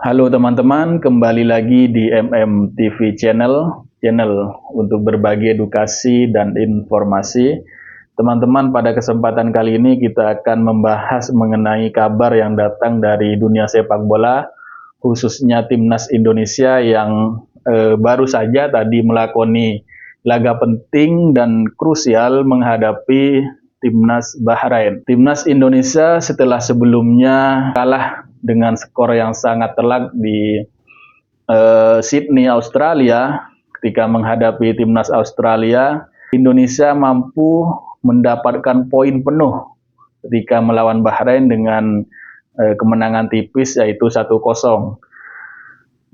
Halo teman-teman, kembali lagi di TV channel untuk berbagi edukasi dan informasi. Teman-teman, pada kesempatan kali ini kita akan membahas mengenai kabar yang datang dari dunia sepak bola, khususnya Timnas Indonesia yang baru saja tadi melakoni laga penting dan krusial menghadapi Timnas Bahrain. Timnas Indonesia setelah sebelumnya kalah dengan skor yang sangat telak di Sydney, Australia. Ketika menghadapi Timnas Australia, Indonesia mampu mendapatkan poin penuh ketika melawan Bahrain dengan kemenangan tipis yaitu 1-0.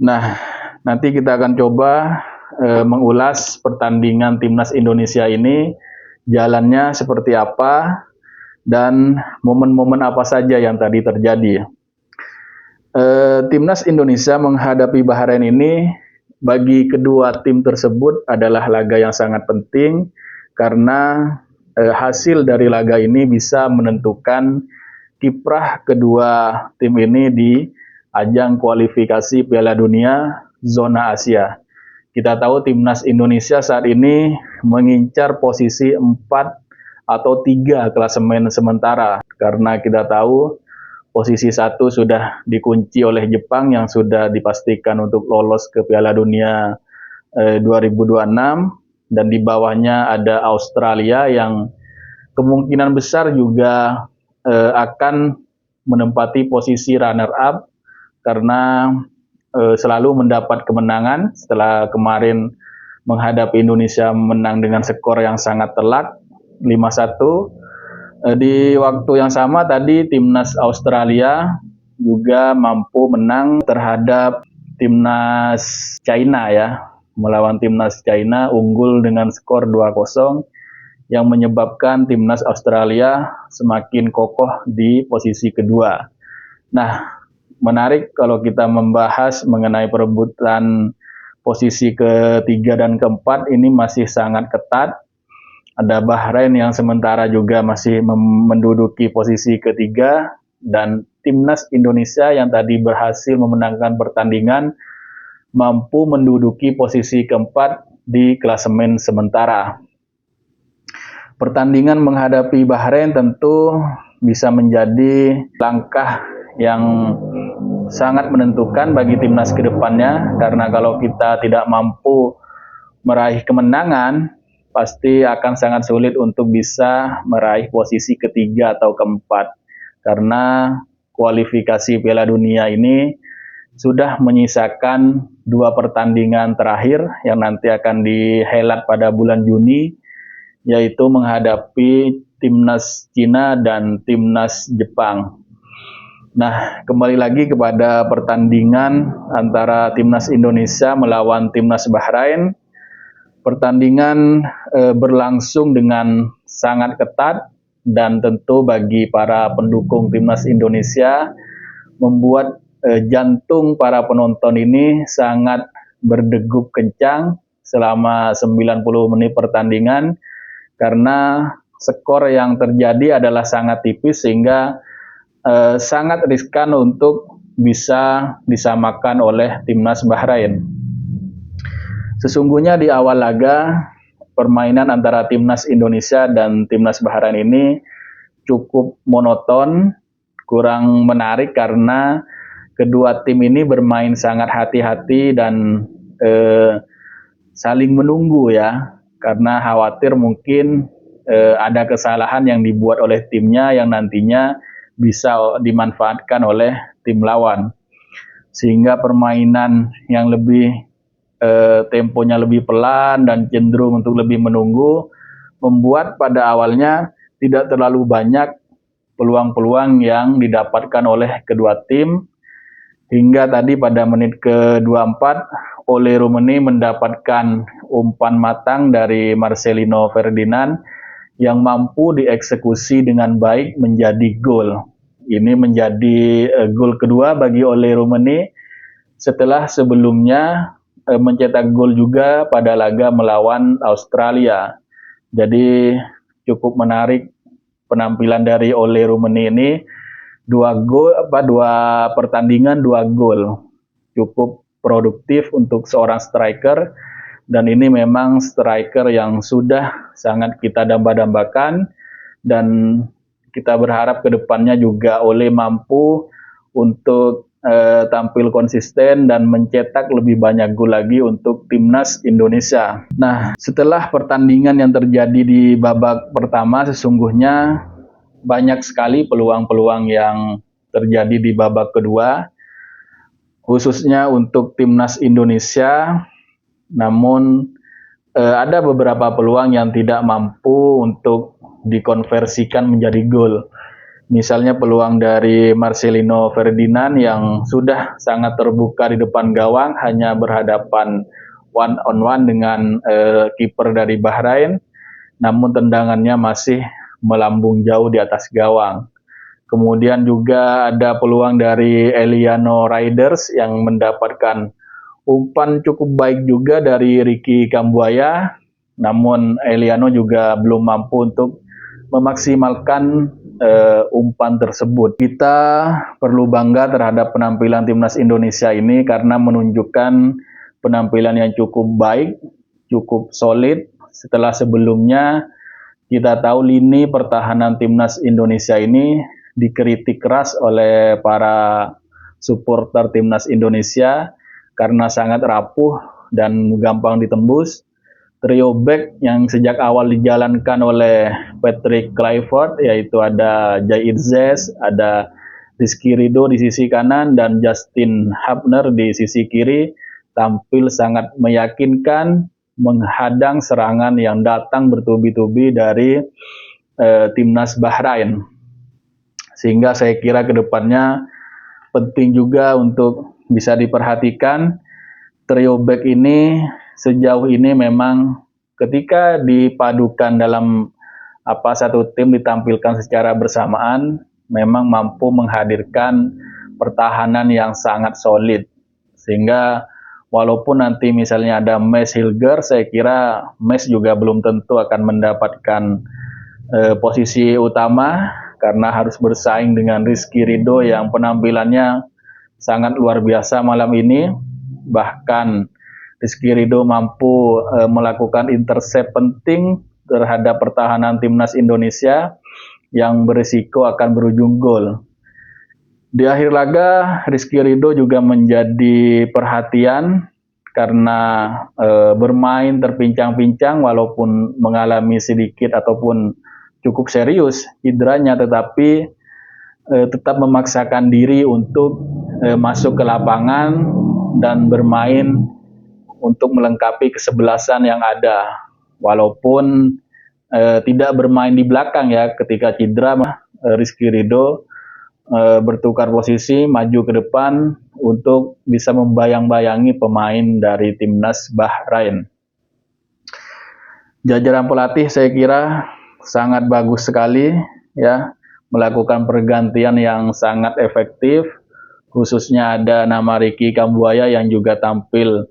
Nah, nanti kita akan coba mengulas pertandingan Timnas Indonesia ini, jalannya seperti apa, dan momen-momen apa saja yang tadi terjadi. Timnas Indonesia menghadapi Bahrain ini bagi kedua tim tersebut adalah laga yang sangat penting karena hasil dari laga ini bisa menentukan kiprah kedua tim ini di ajang kualifikasi Piala Dunia zona Asia. Kita tahu Timnas Indonesia saat ini mengincar posisi 4 atau 3 klasemen sementara karena kita tahu posisi 1 sudah dikunci oleh Jepang yang sudah dipastikan untuk lolos ke Piala Dunia 2026 dan di bawahnya ada Australia yang kemungkinan besar juga akan menempati posisi runner up karena selalu mendapat kemenangan setelah kemarin menghadapi Indonesia menang dengan skor yang sangat telak 5-1. Di waktu yang sama tadi Timnas Australia juga mampu menang terhadap Timnas China ya, melawan Timnas China unggul dengan skor 2-0 yang menyebabkan Timnas Australia semakin kokoh di posisi kedua. Nah, menarik kalau kita membahas mengenai perebutan posisi ketiga dan keempat ini masih sangat ketat. Ada Bahrain yang sementara juga masih menduduki posisi ketiga dan Timnas Indonesia yang tadi berhasil memenangkan pertandingan mampu menduduki posisi keempat di klasemen sementara. Pertandingan menghadapi Bahrain tentu bisa menjadi langkah yang sangat menentukan bagi timnas ke depannya karena kalau kita tidak mampu meraih kemenangan pasti akan sangat sulit untuk bisa meraih posisi ketiga atau keempat karena kualifikasi Piala Dunia ini sudah menyisakan 2 pertandingan terakhir yang nanti akan dihelat pada bulan Juni yaitu menghadapi Timnas Cina dan Timnas Jepang. Nah, kembali lagi kepada pertandingan antara Timnas Indonesia melawan Timnas Bahrain. Pertandingan berlangsung dengan sangat ketat dan tentu bagi para pendukung Timnas Indonesia membuat jantung para penonton ini sangat berdegup kencang selama 90 menit pertandingan karena skor yang terjadi adalah sangat tipis sehingga sangat riskan untuk bisa disamakan oleh Timnas Bahrain. Sesungguhnya di awal laga, permainan antara Timnas Indonesia dan Timnas Bahrain ini cukup monoton, kurang menarik karena kedua tim ini bermain sangat hati-hati dan saling menunggu ya, karena khawatir mungkin ada kesalahan yang dibuat oleh timnya yang nantinya bisa dimanfaatkan oleh tim lawan. Sehingga permainan yang lebih temponya lebih pelan dan cenderung untuk lebih menunggu membuat pada awalnya tidak terlalu banyak peluang-peluang yang didapatkan oleh kedua tim hingga tadi pada menit ke-24 Ole Rummenigge mendapatkan umpan matang dari Marcelino Ferdinand yang mampu dieksekusi dengan baik menjadi gol. Ini menjadi gol kedua bagi Ole Rummenigge setelah sebelumnya mencetak gol juga pada laga melawan Australia. Jadi cukup menarik penampilan dari Ole Rummenigge ini, 2 pertandingan 2 gol. cukup produktif untuk seorang striker, dan ini memang striker yang sudah sangat kita damba-dambakan, dan kita berharap ke depannya juga Ole mampu untuk tampil konsisten dan mencetak lebih banyak gol lagi untuk timnas Indonesia. Nah, setelah pertandingan yang terjadi di babak pertama, sesungguhnya banyak sekali peluang-peluang yang terjadi di babak kedua, khususnya untuk timnas Indonesia. Namun ada beberapa peluang yang tidak mampu untuk dikonversikan menjadi gol. Misalnya peluang dari Marcelino Ferdinand yang sudah sangat terbuka di depan gawang, hanya berhadapan one on one dengan kiper dari Bahrain, namun tendangannya masih melambung jauh di atas gawang. Kemudian juga ada peluang dari Eliano Riders yang mendapatkan umpan cukup baik juga dari Ricky Kambuaya, namun Eliano juga belum mampu untuk memaksimalkan umpan tersebut. Kita perlu bangga terhadap penampilan timnas Indonesia ini karena menunjukkan penampilan yang cukup baik, cukup solid. Setelah sebelumnya kita tahu lini pertahanan timnas Indonesia ini dikritik keras oleh para supporter timnas Indonesia karena sangat rapuh dan gampang ditembus. Trio back yang sejak awal dijalankan oleh Patrick Kluivert, yaitu ada Jai Irzes, ada Rizky Ridho di sisi kanan, dan Justin Hubner di sisi kiri, tampil sangat meyakinkan, menghadang serangan yang datang bertubi-tubi dari timnas Bahrain. Sehingga saya kira ke depannya penting juga untuk bisa diperhatikan trio back ini. Sejauh ini memang ketika dipadukan dalam satu tim ditampilkan secara bersamaan, memang mampu menghadirkan pertahanan yang sangat solid. Sehingga walaupun nanti misalnya ada Mes Hilger, saya kira Mes juga belum tentu akan mendapatkan posisi utama karena harus bersaing dengan Rizky Ridho yang penampilannya sangat luar biasa malam ini. Bahkan Rizky Ridho mampu melakukan intercept penting terhadap pertahanan timnas Indonesia yang berisiko akan berujung gol. Di akhir laga, Rizky Ridho juga menjadi perhatian karena bermain terpincang-pincang walaupun mengalami sedikit ataupun cukup serius cederanya, tetapi tetap memaksakan diri untuk masuk ke lapangan dan bermain untuk melengkapi kesebelasan yang ada. Walaupun tidak bermain di belakang ya ketika cedera, Rizky Ridho bertukar posisi maju ke depan untuk bisa membayang-bayangi pemain dari timnas Bahrain. Jajaran pelatih saya kira sangat bagus sekali ya, melakukan pergantian yang sangat efektif, khususnya ada nama Ricky Kambuaya yang juga tampil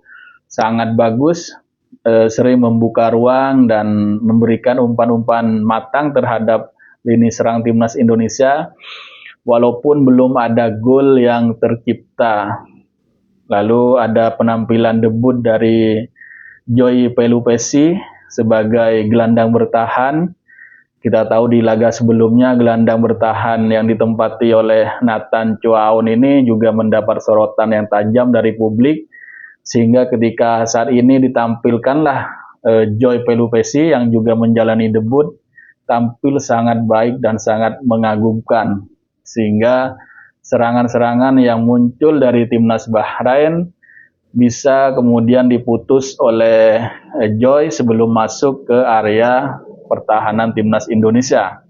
sangat bagus, sering membuka ruang dan memberikan umpan-umpan matang terhadap lini serang timnas Indonesia, walaupun belum ada gol yang tercipta. Lalu ada penampilan debut dari Joy Pelupesi sebagai gelandang bertahan. Kita tahu di laga sebelumnya gelandang bertahan yang ditempati oleh Nathan Chuaon ini juga mendapat sorotan yang tajam dari publik, sehingga ketika saat ini ditampilkanlah Joy Pelupesi yang juga menjalani debut, tampil sangat baik dan sangat mengagumkan, sehingga serangan-serangan yang muncul dari timnas Bahrain bisa kemudian diputus oleh Joy sebelum masuk ke area pertahanan timnas Indonesia.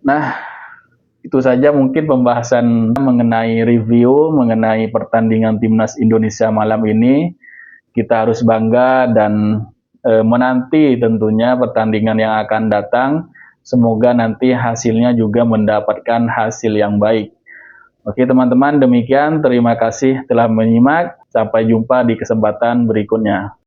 Nah, itu saja mungkin pembahasan mengenai review, mengenai pertandingan timnas Indonesia malam ini. Kita harus bangga dan menanti tentunya pertandingan yang akan datang. Semoga nanti hasilnya juga mendapatkan hasil yang baik. Oke teman-teman, demikian. Terima kasih telah menyimak. Sampai jumpa di kesempatan berikutnya.